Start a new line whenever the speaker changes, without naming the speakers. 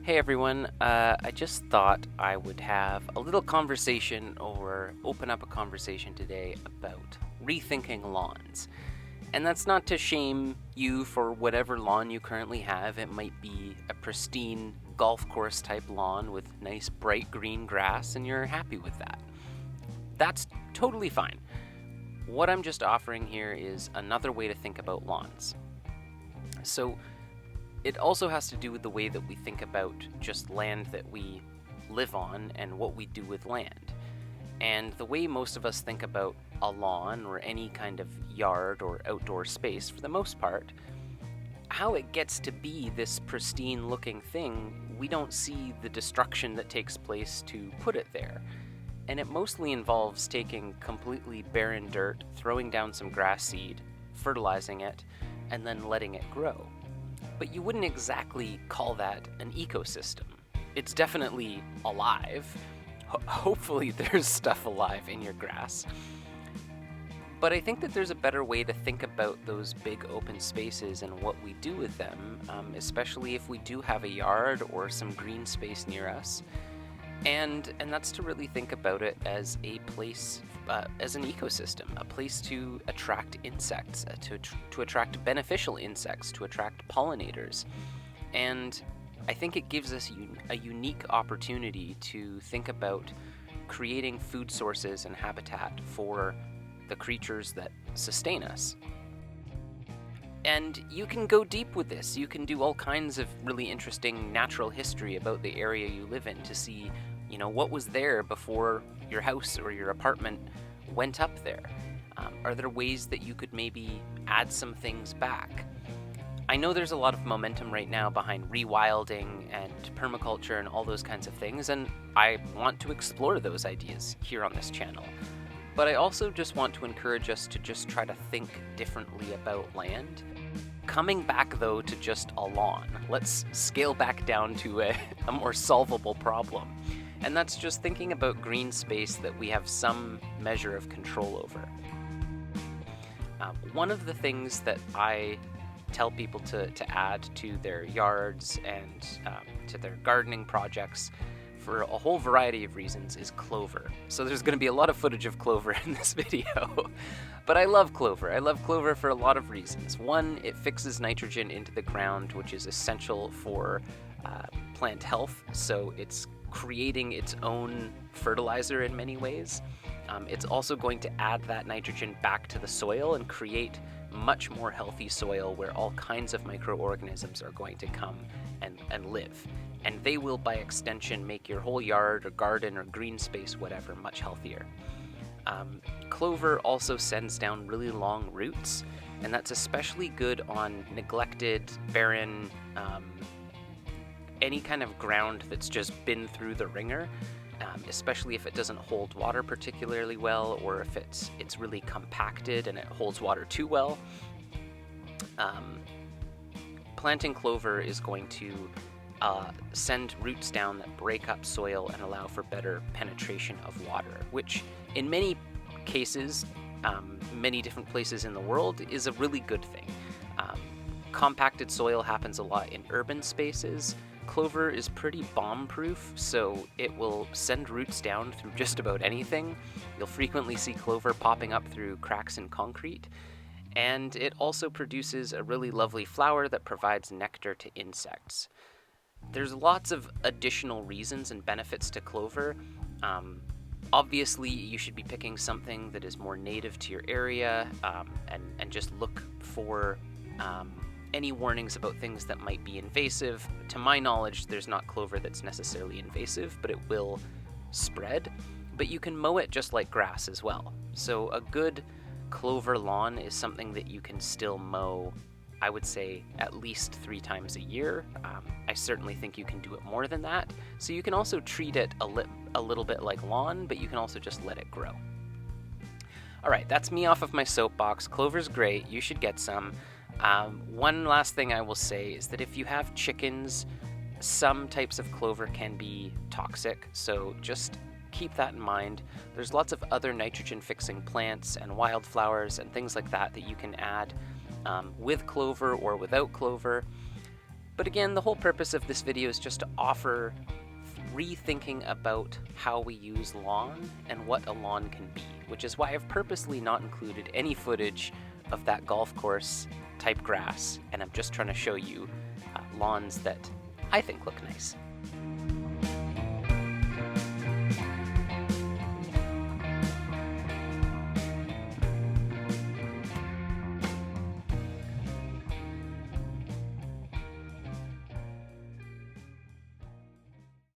Hey everyone, I just thought I would have a little conversation or open up a conversation today about rethinking lawns. And that's not to shame you for whatever lawn you currently have. It might be a pristine golf course type lawn with nice bright green grass, and you're happy with that. That's totally fine. What I'm just offering here is another way to think about lawns. So, it also has to do with the way that we think about just land that we live on and what we do with land. And the way most of us think about a lawn or any kind of yard or outdoor space, for the most part, how it gets to be this pristine looking thing, we don't see the destruction that takes place to put it there. And it mostly involves taking completely barren dirt, throwing down some grass seed, fertilizing it, and then letting it grow. But you wouldn't exactly call that an ecosystem. It's definitely alive. Hopefully there's stuff alive in your grass. But I think that there's a better way to think about those big open spaces and what we do with them, especially if we do have a yard or some green space near us. And that's to really think about it as a place, as an ecosystem, a place to attract insects, to attract beneficial insects, to attract pollinators. And I think it gives us a unique opportunity to think about creating food sources and habitat for the creatures that sustain us. And you can go deep with this. You can do all kinds of really interesting natural history about the area you live in to see, what was there before your house or your apartment went up there. Are there ways that you could maybe add some things back? I know there's a lot of momentum right now behind rewilding and permaculture and all those kinds of things, and I want to explore those ideas here on this channel. But I also just want to encourage us to just try to think differently about land. Coming back, though, to just a lawn, let's scale back down to a more solvable problem. And that's just thinking about green space that we have some measure of control over. One of the things that I tell people to add to their yards and to their gardening projects for a whole variety of reasons is clover. So there's going to be a lot of footage of clover in this video. But I love clover. I love clover for a lot of reasons. One, it fixes nitrogen into the ground, which is essential for plant health. So it's creating its own fertilizer in many ways. It's also going to add that nitrogen back to the soil and create much more healthy soil where all kinds of microorganisms are going to come and live. And they will, by extension, make your whole yard or garden or green space, whatever, much healthier. Clover also sends down really long roots, and that's especially good on neglected, barren, any kind of ground that's just been through the ringer, especially if it doesn't hold water particularly well, or if it's really compacted and it holds water too well. Planting clover is going to send roots down that break up soil and allow for better penetration of water, which in many cases, many different places in the world, is a really good thing. Compacted soil happens a lot in urban spaces. Clover is pretty bomb-proof, so it will send roots down through just about anything. You'll frequently see clover popping up through cracks in concrete. And it also produces a really lovely flower that provides nectar to insects. There's lots of additional reasons and benefits to clover. Obviously, you should be picking something that is more native to your area, and just look for any warnings about things that might be invasive. To my knowledge, there's not clover that's necessarily invasive, but it will spread. But you can mow it just like grass as well. So a good clover lawn is something that you can still mow, I would say, at least 3 times a year. I certainly think you can do it more than that. So you can also treat it a little bit like lawn, but you can also just let it grow. All right, that's me off of my soapbox. Clover's great. You should get some. One last thing I will say is that if you have chickens, some types of clover can be toxic, so just keep that in mind. There's lots of other nitrogen-fixing plants and wildflowers and things like that that you can add with clover or without clover. But again, the whole purpose of this video is just to offer rethinking about how we use lawn and what a lawn can be, which is why I've purposely not included any footage of that golf course type grass, and I'm just trying to show you lawns that I think look nice.